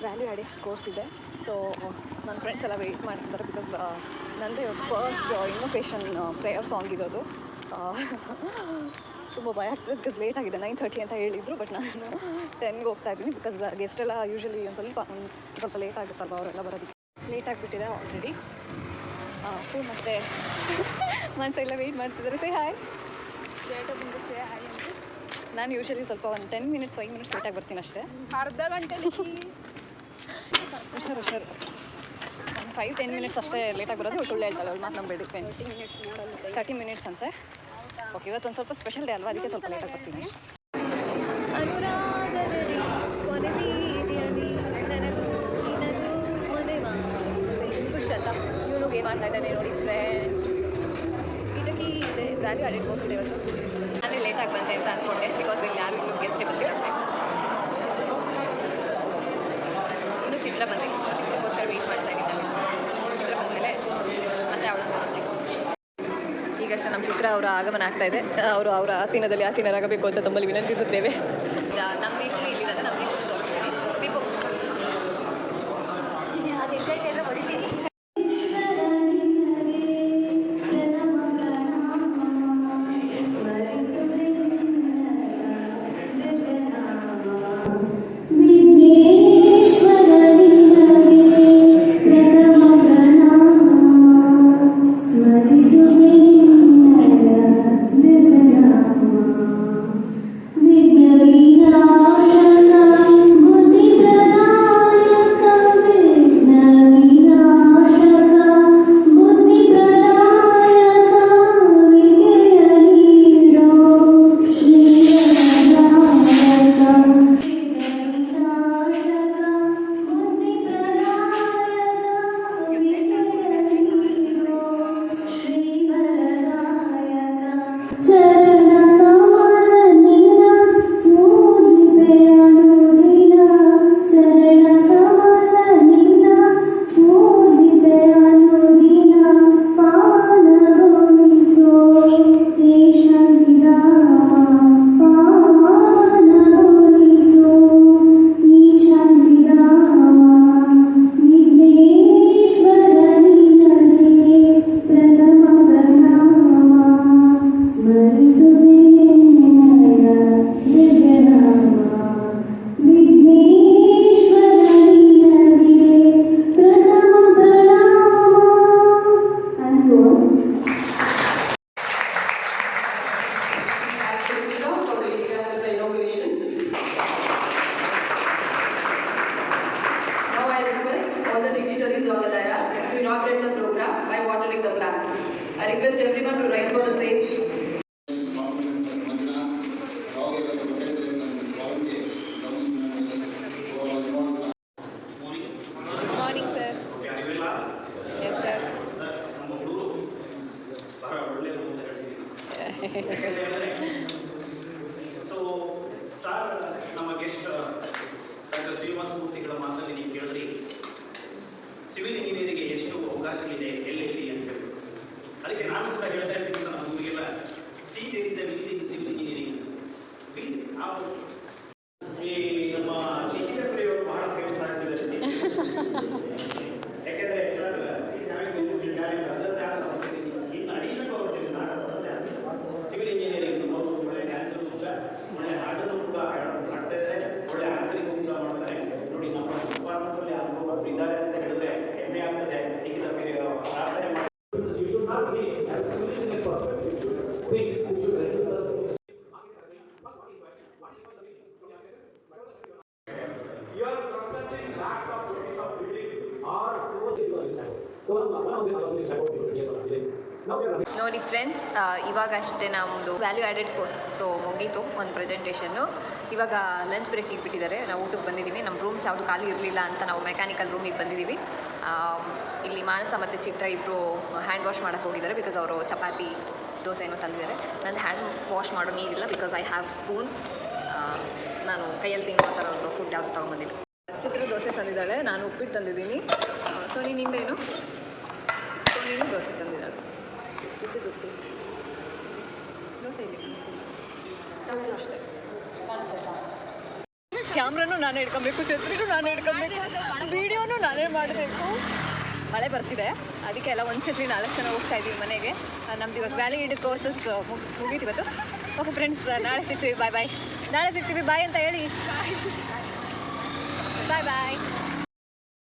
Value added course ಇದೆ. So ನನ್ನ friends ಎಲ್ಲ ವೆಯ್ಟ್ ಮಾಡ್ತಿದ್ದಾರೆ ಬಿಕಾಸ್ ನನ್ನದೇ ಫಸ್ಟ್ ಇನ್ವೊಕೇಶನ್ ಪ್ರೇಯರ್ ಸಾಂಗ್ ಇರೋದು. ತುಂಬ ಭಯ ಆಗ್ತದೆ ಬಿಕಾಸ್ ಲೇಟ್ ಆಗಿದೆ. 9:30 ಅಂತ ಹೇಳಿದರು, ಬಟ್ ನಾನು 10ಗೆ ಹೋಗ್ತಾ ಇದ್ದೀನಿ ಬಿಕಾಸ್ ಗೆಸ್ಟ್ ಎಲ್ಲ ಯೂಶ್ವಲಿ ಒಂದು ಸ್ವಲ್ಪ ಲೇಟ್ ಆಗುತ್ತಲ್ವ ಅವರೆಲ್ಲ ಬರೋದಕ್ಕೆ. ಲೇಟ್ ಆಗಿಬಿಟ್ಟಿದೆ ಆಲ್ರೆಡಿ. ಮತ್ತು ಮನಸ್ಸೆಲ್ಲ ವೆಯ್ಟ್ ಮಾಡ್ತಿದ್ದಾರೆ. ಸೇ ಹಾಯ್ ಬಂದು ಸೇ ಹಾಯ್ ಅಂತ. ನಾನು ಯೂಶ್ವಲಿ ಸ್ವಲ್ಪ ಒಂದು 10 ಮಿನಿಟ್ಸ್ 5 ಮಿನಿಟ್ಸ್ ಲೇಟಾಗಿ ಬರ್ತೀನಿ ಅಷ್ಟೇ. ಅರ್ಧ ಗಂಟೆಲಿ ಹುಷಾರು ಒಂದು 5-10 ಮಿನಿಟ್ಸ್ ಅಷ್ಟೇ ಲೇಟಾಗಿ ಬರೋದು. ಸುಳ್ಳು ಹೇಳ್ತಾಳೆ ಅವಳು, ಮಾತು ನಂಬೇಡಿ ಫ್ರೆಂಡ್ಸ್. 30 ಮಿನಿಟ್ಸ್ ಅಂತೆ. ಓಕೆ, ಇವತ್ತೊಂದು ಸ್ವಲ್ಪ ಸ್ಪೆಷಲ್ ಡೇ ಅಲ್ವಾ, ಅದಕ್ಕೆ ಸ್ವಲ್ಪ ಲೇಟಾಗಿ ಬರ್ತೀನಿ. ಖುಷಿ ಅಂತ ಇವನು ಗೇಮ್ ಆಡ್ತಾ ಇದ್ದಾನೆ ನೋಡಿ ಫ್ರೆಂಡ್ಸ್. ಇದಕ್ಕೆ ಇದೆ ವ್ಯಾಲ್ಯೂ ಆ್ಯಡೆಡ್ ಕೋರ್ಸ್ ಇದೆ ಇವತ್ತು. ನಾನೇ ಲೇಟಾಗಿ ಬಂದೆ ಅಂತ ಅಂದ್ಕೊಂಡೆ ಬಿಕಾಸ್ ಇಲ್ಲಿ ಯಾರು ಇನ್ನೂ ಗೆಸ್ಟೇ ಬಂದಿಲ್ಲ ಫ್ರೆಂಡ್ಸ್. ಇನ್ನೂ ಚಿತ್ರ ಬಂದಿಲ್ಲ, ಚಿತ್ರಕ್ಕೋಸ್ಕರ ವೆಯ್ಟ್ ಮಾಡ್ತಾ ಇದ್ದೀನಿ. ನಾವೆಲ್ಲ ಚಿತ್ರ ಬಂದಮೇಲೆ ಮತ್ತೆ ಅವಳನ್ನು ತೋರಿಸ್ತೀನಿ. ಈಗಷ್ಟೇ ನಮ್ಮ ಚಿತ್ರ ಅವರ ಆಗಮನ ಆಗ್ತಾ ಇದೆ. ಅವರು ಅವರ ಆಸೀನದಲ್ಲಿ ಆಸೀನರಾಗಬೇಕು ಅಂತ ತಮ್ಮಲ್ಲಿ ವಿನಂತಿಸುತ್ತೇವೆ. ನಮ್ಮ ದೀಪನು ಇಲ್ಲಿದೆ, ನಮ್ಮ ದೀಪನು ತೋರಿಸ್ತೀನಿ. ದೀಪು ಅದು ಹೆಂಗೈತೆ ಅಂದರೆ ಹೊಡಿತೀನಿ. I request everyone to rise for the same. Morning, sir. Yes, sir. So, sir, ನಮ್ಮ ಗೆಸ್ಟ್ ಡಾಕ್ಟರ್ ಶ್ರೀನಿವಾಸ ಮೂರ್ತಿಗಳ ಮಾತಲ್ಲಿ ನೀವು ಕೇಳಿದ್ರಿ ಸಿವಿಲ್ ಇಂಜಿನಿಯರಿಂಗ್ಗೆ ಎಷ್ಟು ಅವಕಾಶಗಳಿದೆ ಎಲ್ಲೆಲ್ಲಿ ಅಂತ ಹೇಳಿ. ಅದಕ್ಕೆ ನಾನು ಕೂಡ ಹೇಳ್ತಾ ಇರ್ತೀನಿ ಸರ್, ನಮ್ಮ ಊರಿಗೆಲ್ಲ see there is a will in civil engineering. ಈ ನಮ್ಮ ನಿಖಿಲ ಪ್ರಿಯವರು ಬಹಳ ಫೇಮಸ್ ಆಗ್ತಿದ್ದಾರೆ. ಯಾಕೆಂದರೆ ಇನ್ನು ಅಡಿಷನಲ್ ಕೋರ್ಸ್ ಇದೆ ಸಿವಿಲ್ ಇಂಜಿನಿಯರಿಂಗ್. ಒಳ್ಳೆ ಡ್ಯಾನ್ಸರ್ ಕೂಡ, ಒಳ್ಳೆ ಹಾಡನ್ನು ಕೂಡ ಮಾಡ್ತಾ ಇದ್ದಾರೆ, ಒಳ್ಳೆ ಆಂತರಿಕ ಕೂಡ ಮಾಡ್ತಾರೆ. ನೋಡಿ, ನಮ್ಮ ಡಿಪಾರ್ಟ್ಮೆಂಟಲ್ಲಿ ಅನುಭವ ಇದ್ದಾರೆ ಅಂತ ಹೇಳಿದ್ರೆ ಹೆಮ್ಮೆ ಆಗ್ತದೆ. ನಿಖಿಲ ಪ್ರಿಯ ಪ್ರಾರ್ಥನೆ ಮಾಡಿ. ನೋಡಿ ಫ್ರೆಂಡ್ಸ್, ಇವಾಗಷ್ಟೇ ನಮ್ಮದು ವ್ಯಾಲ್ಯೂ ಆ್ಯಡೆಡ್ ಕೋರ್ಸ್ ಮುಗೀತು ಒಂದು ಪ್ರೆಸೆಂಟೇಷನ್ನು. ಇವಾಗ ಲಂಚ್ ಬ್ರೇಕಿಗೆ ಬಿಟ್ಟಿದ್ದಾರೆ, ನಾವು ಊಟಕ್ಕೆ ಬಂದಿದ್ದೀವಿ. ನಮ್ಮ ರೂಮ್ಸ್ ಯಾವುದು ಖಾಲಿ ಇರಲಿಲ್ಲ ಅಂತ ನಾವು ಮೆಕ್ಯಾನಿಕಲ್ ರೂಮಿಗೆ ಬಂದಿದ್ದೀವಿ. ಇಲ್ಲಿ ಮಾನಸ ಮತ್ತು ಚಿತ್ರ ಇಬ್ಬರು ಹ್ಯಾಂಡ್ ವಾಶ್ ಮಾಡೋಕ್ಕೆ ಹೋಗಿದ್ದಾರೆ ಬಿಕಾಸ್ ಅವರು ಚಪಾತಿ ದೋಸೆ ಏನೋ ತಂದಿದ್ದಾರೆ. ನಂದು ಹ್ಯಾಂಡ್ ವಾಶ್ ಮಾಡೋ ನೀರಿಲ್ಲ ಬಿಕಾಸ್ ಐ ಹ್ಯಾವ್ ಸ್ಪೂನ್. ನಾನು ಕೈಯಲ್ಲಿ ತಿನ್ನೋ ಥರದ್ದು ಫುಡ್ ಯಾವುದು ತೊಗೊಂಬಂದಿಲ್ಲ. ಚಿತ್ರ ದೋಸೆ ತಂದಿದ್ದಾಳೆ, ನಾನು ಉಪ್ಪಿಟ್ಟು ತಂದಿದ್ದೀನಿ. ಸೊ ನಿಂದೇನು? ಸೊ ನೀನು ದೋಸೆ ತಂದಿದ್ದಾಳೆ. ಬಿಸಿ ಸುತ್ತಿ ದೋಸೆ ಇಲ್ಲಿ ಅವಳು ಅಷ್ಟೇ ಕಾಣಿಸ್ತಾ ಕ್ಯಾಮ್ರಾನು ನಾನೇ ಇಟ್ಕೊಬೇಕು, ಛತ್ರಿನೂ ನಾನೇ ಇಟ್ಕೊಬೇಕು, ವೀಡಿಯೋನು ನಾನೇ ಮಾಡಬೇಕು. ಮಳೆ ಬರ್ತಿದೆ, ಅದಕ್ಕೆ ಎಲ್ಲ ಒಂದು ಛತ್ರಿ 4 ಜನ ಹೋಗ್ತಾ ಇದ್ದೀವಿ ಮನೆಗೆ. ನಮ್ದು ಇವತ್ತು ವ್ಯಾಲಿಡ್ ಕೋರ್ಸಸ್ ಮುಗೀತು ಇವತ್ತು. ಓಕೆ ಫ್ರೆಂಡ್ಸ್, ನಾಳೆ ಸಿಗ್ತೀವಿ, ಬಾಯ್ ಬಾಯ್. ನಾಳೆ ಸಿಗ್ತೀವಿ, ಬಾಯ್ ಅಂತ ಹೇಳಿ. ಬಾಯ್ ಬಾಯ್.